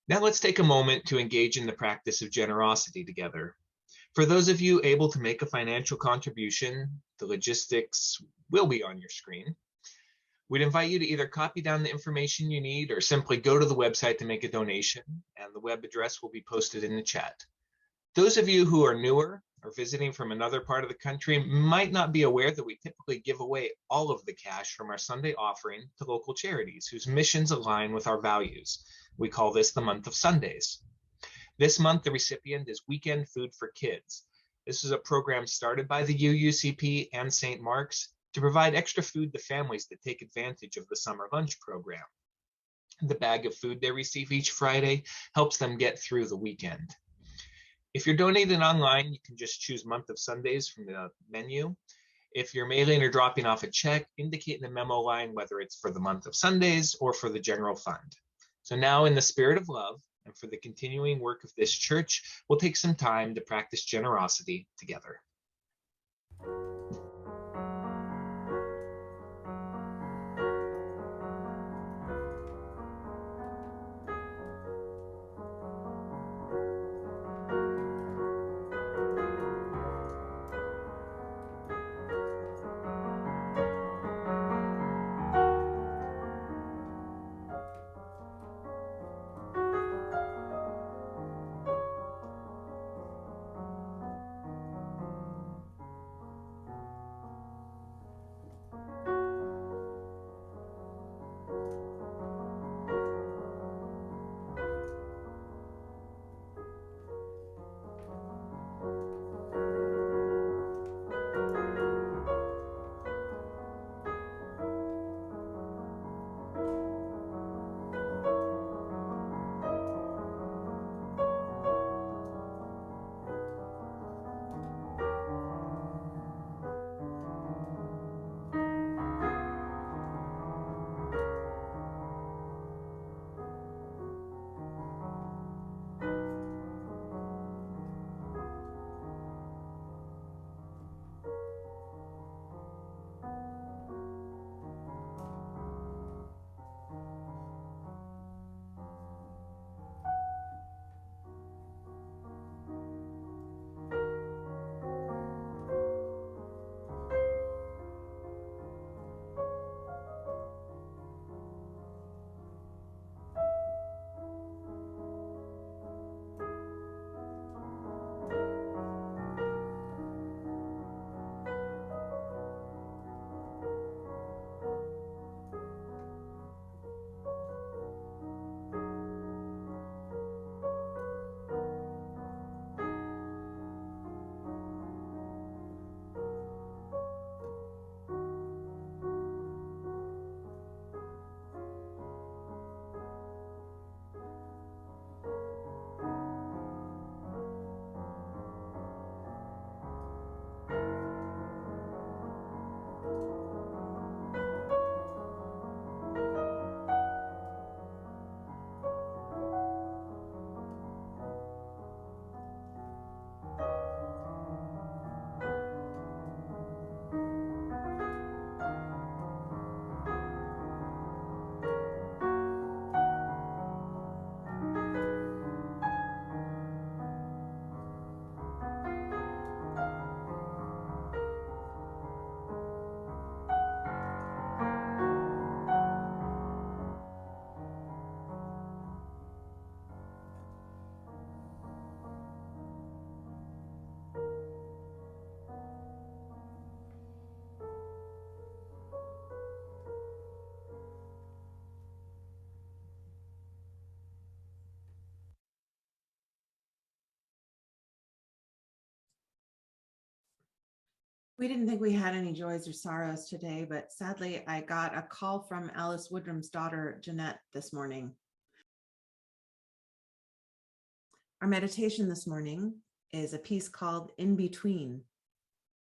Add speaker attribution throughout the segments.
Speaker 1: Now let's take a moment to engage in the practice of generosity together. For those of you able to make a financial contribution, the logistics will be on your screen. We'd invite you to either copy down the information you need or simply go to the website to make a donation, and the web address will be posted in the chat. Those of you who are newer or visiting from another part of the country might not be aware that we typically give away all of the cash from our Sunday offering to local charities whose missions align with our values. We call this the month of Sundays. This month, the recipient is Weekend Food for Kids. This is a program started by the UUCP and St. Mark's to provide extra food to families that take advantage of the summer lunch program. The bag of food they receive each Friday helps them get through the weekend. If you're donating online, you can just choose Month of Sundays from the menu. If you're mailing or dropping off a check, indicate in the memo line whether it's for the month of Sundays or for the general fund. So now, in the spirit of love and for the continuing work of this church, we'll take some time to practice generosity together.
Speaker 2: We didn't think we had any joys or sorrows today, but sadly, I got a call from Alice Woodrum's daughter, Jeanette, this morning. Our meditation this morning is a piece called In Between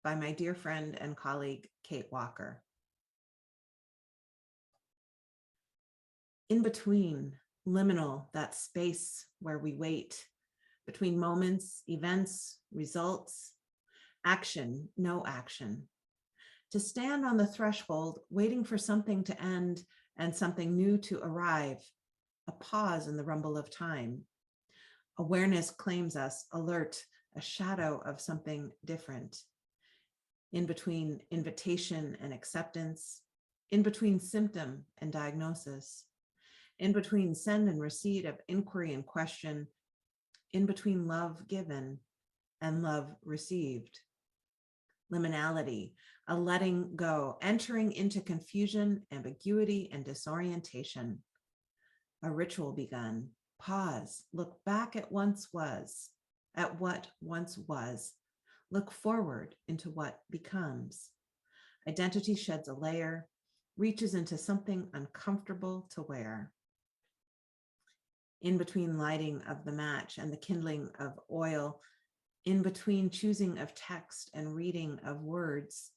Speaker 2: by my dear friend and colleague, Kate Walker. In between, liminal, that space where we wait, between moments, events, results, action, no action. To stand on the threshold, waiting for something to end and something new to arrive. a pause in the rumble of time. Awareness claims us, alert, a shadow of something different. In between invitation and acceptance, in between symptom and diagnosis, in between send and receipt of inquiry and question, in between love given and love received. Liminality, a letting go, entering into confusion, ambiguity, and disorientation. A ritual begun. Pause, look back at what once was. Look forward into what becomes. Identity sheds a layer, reaches into something uncomfortable to wear. In between lighting of the match and the kindling of oil, in between choosing of text and reading of words,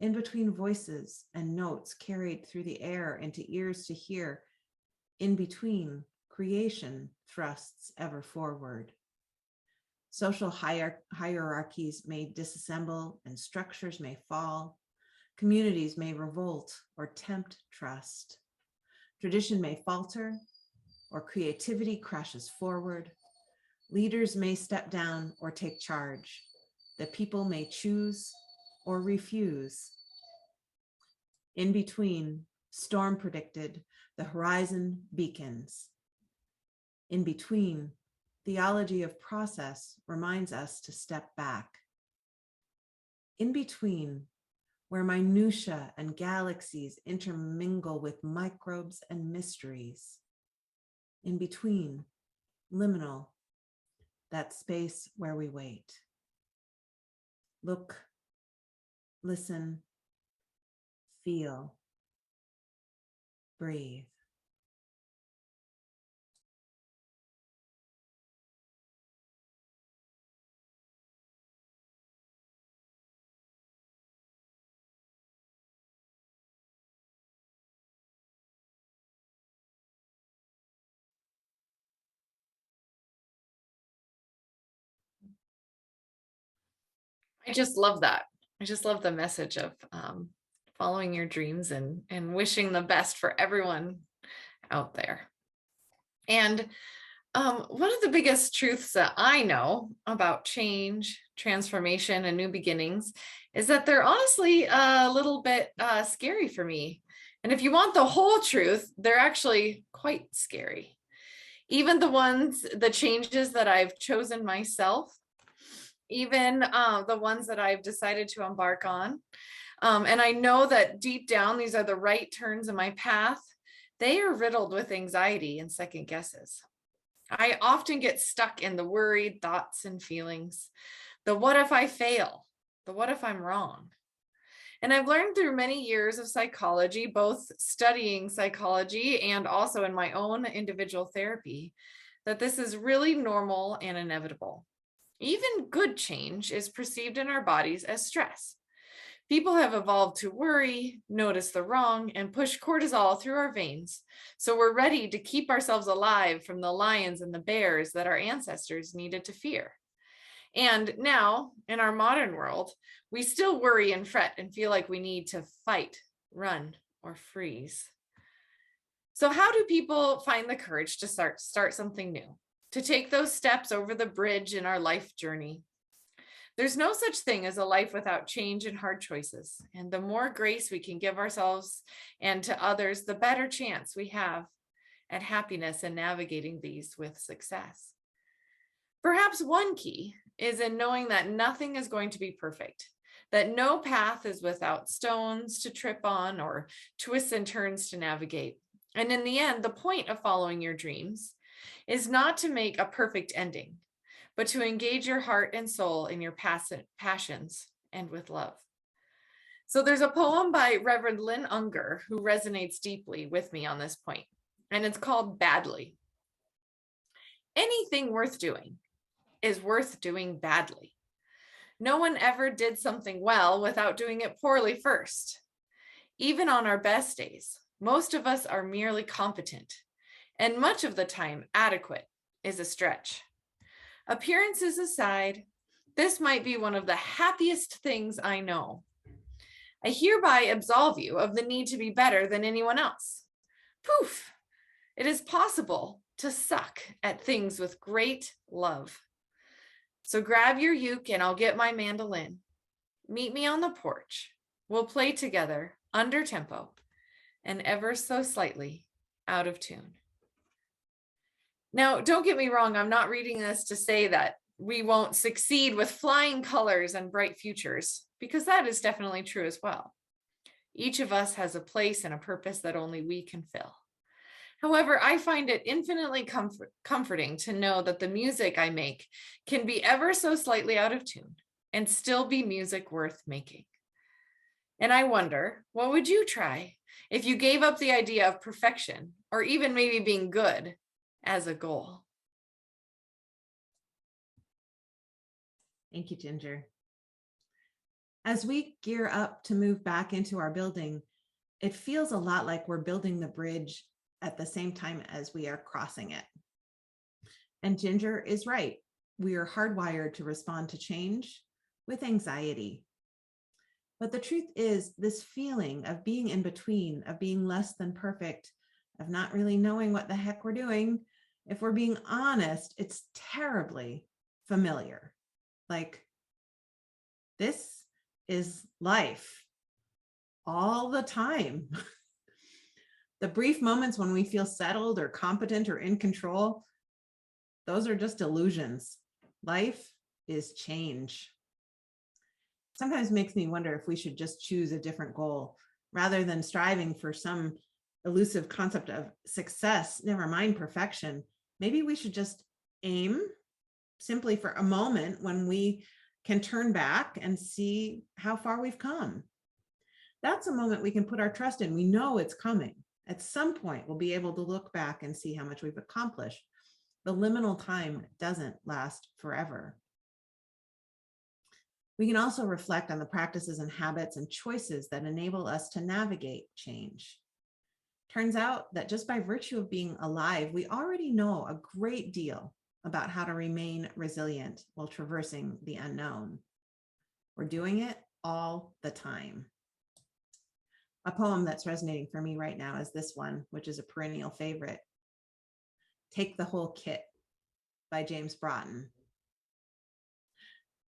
Speaker 2: in between voices and notes carried through the air into ears to hear, in between creation thrusts ever forward. Social hierarchies may disassemble and structures may fall. Communities may revolt or tempt trust. Tradition may falter or creativity crashes forward. Leaders may step down or take charge. The people may choose or refuse. In between, storm predicted, the horizon beacons. In between, theology of process reminds us to step back. In between, where minutiae and galaxies intermingle with microbes and mysteries. In between, liminal, that space where we wait. Look, listen, feel, breathe.
Speaker 3: I just love that. I just love the message of following your dreams and wishing the best for everyone out there. And one of the biggest truths that I know about change, transformation, and new beginnings is that they're honestly a little bit scary for me. And if you want the whole truth, they're actually quite scary. Even the changes that I've chosen myself, even the ones that I've decided to embark on. And I know that deep down, these are the right turns in my path. They are riddled with anxiety and second guesses. I often get stuck in the worried thoughts and feelings. The what if I fail? The what if I'm wrong? And I've learned through many years of psychology, both studying psychology and also in my own individual therapy, that this is really normal and inevitable. Even good change is perceived in our bodies as stress. People have evolved to worry, notice the wrong, and push cortisol through our veins. So we're ready to keep ourselves alive from the lions and the bears that our ancestors needed to fear. And now, in our modern world, we still worry and fret and feel like we need to fight, run, or freeze. So how do people find the courage to start something new, to take those steps over the bridge in our life journey? There's no such thing as a life without change and hard choices. And the more grace we can give ourselves and to others, the better chance we have at happiness and navigating these with success. Perhaps one key is in knowing that nothing is going to be perfect, that no path is without stones to trip on or twists and turns to navigate. And in the end, the point of following your dreams is not to make a perfect ending, but to engage your heart and soul in your passions and with love. So there's a poem by Reverend Lynn Unger who resonates deeply with me on this point, and it's called Badly. Anything worth doing is worth doing badly. No one ever did something well without doing it poorly first. Even on our best days, most of us are merely competent, and much of the time, adequate is a stretch. Appearances aside, this might be one of the happiest things I know. I hereby absolve you of the need to be better than anyone else. Poof! It is possible to suck at things with great love. So grab your uke and I'll get my mandolin. Meet me on the porch. We'll play together under tempo and ever so slightly out of tune. Now, don't get me wrong. I'm not reading this to say that we won't succeed with flying colors and bright futures, because that is definitely true as well. Each of us has a place and a purpose that only we can fill. However, I find it infinitely comforting to know that the music I make can be ever so slightly out of tune and still be music worth making. And I wonder, what would you try if you gave up the idea of perfection, or even maybe being good, as a goal?
Speaker 2: Thank you, Ginger. As we gear up to move back into our building, it feels a lot like we're building the bridge at the same time as we are crossing it. And Ginger is right. We are hardwired to respond to change with anxiety. But the truth is, this feeling of being in between, of being less than perfect, of not really knowing what the heck we're doing, if we're being honest, it's terribly familiar. Like, this is life all the time. The brief moments when we feel settled or competent or in control, those are just illusions. Life is change. Sometimes makes me wonder if we should just choose a different goal rather than striving for some elusive concept of success, never mind perfection. Maybe we should just aim simply for a moment when we can turn back and see how far we've come. That's a moment we can put our trust in. We know it's coming. At some point, we'll be able to look back and see how much we've accomplished. The liminal time doesn't last forever. We can also reflect on the practices and habits and choices that enable us to navigate change. Turns out that just by virtue of being alive, we already know a great deal about how to remain resilient while traversing the unknown. We're doing it all the time. A poem that's resonating for me right now is this one, which is a perennial favorite. Take the Whole Kit by James Broughton.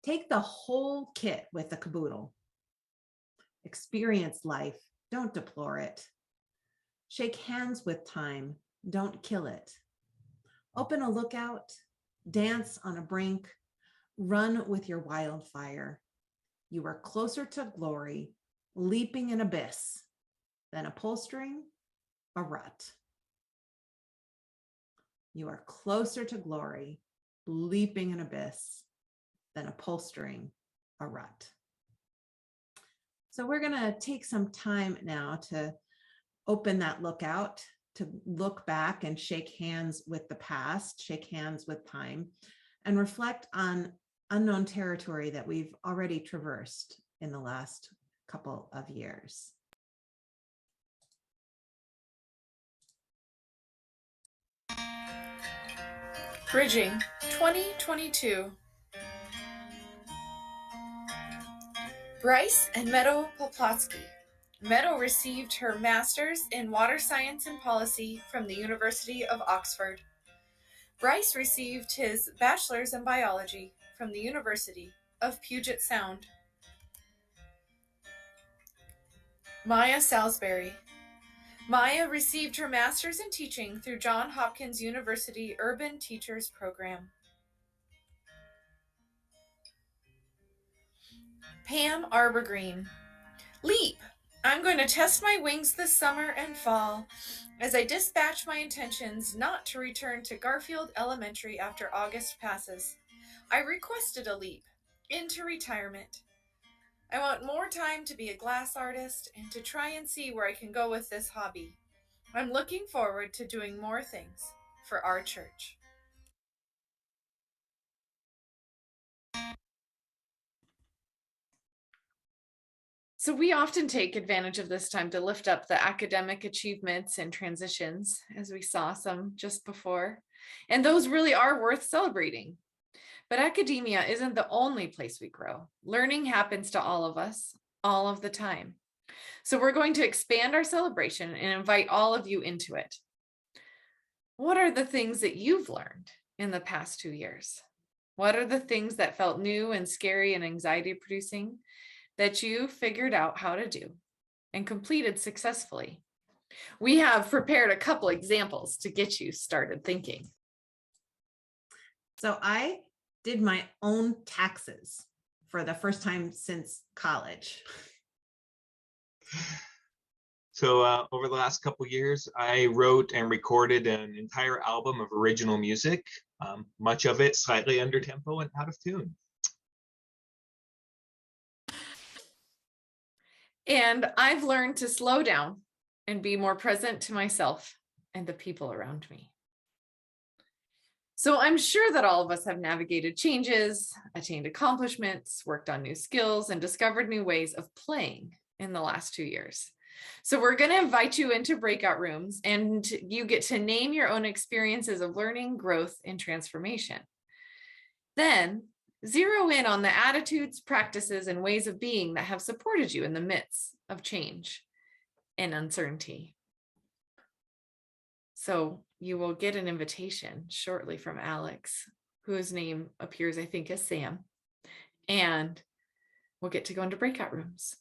Speaker 2: Take the whole kit with the caboodle. Experience life, don't deplore it. Shake hands with time, don't kill it. Open a lookout, dance on a brink, run with your wildfire. You are closer to glory, leaping an abyss, than upholstering a rut. You are closer to glory, leaping an abyss, than upholstering a rut. So we're going to take some time now to open that lookout, to look back and shake hands with the past, shake hands with time, and reflect on unknown territory that we've already traversed in the last couple of years.
Speaker 3: Bridging 2022. Bryce and Meadow Poplotsky. Meadow received her master's in water science and policy from the University of Oxford. Bryce received his bachelor's in biology from the University of Puget Sound. Maya Salisbury. Maya received her master's in teaching through Johns Hopkins University Urban Teachers Program. Pam Arbergreen. Leap! I'm going to test my wings this summer and fall as I dispatch my intentions not to return to Garfield Elementary after August passes. I requested a leap into retirement. I want more time to be a glass artist and to try and see where I can go with this hobby. I'm looking forward to doing more things for our church. So we often take advantage of this time to lift up the academic achievements and transitions, as we saw some just before, and those really are worth celebrating. But academia isn't the only place we grow. Learning happens to all of us, all of the time. So we're going to expand our celebration and invite all of you into it. what are the things that you've learned in the past 2 years? What are the things that felt new and scary and anxiety producing that you figured out how to do and completed successfully? We have prepared a couple examples to get you started thinking.
Speaker 2: So I did my own taxes for the first time since college.
Speaker 1: So over the last couple of years, I wrote and recorded an entire album of original music, much of it slightly under tempo and out of tune.
Speaker 3: And I've learned to slow down and be more present to myself and the people around me. So I'm sure that all of us have navigated changes, attained accomplishments, worked on new skills, and discovered new ways of playing in the last 2 years. So we're going to invite you into breakout rooms, and you get to name your own experiences of learning, growth, and transformation. Then zero in on the attitudes, practices, and ways of being that have supported you in the midst of change and uncertainty. So you will get an invitation shortly from Alex, whose name appears, I think, as Sam, and we'll get to go into breakout rooms.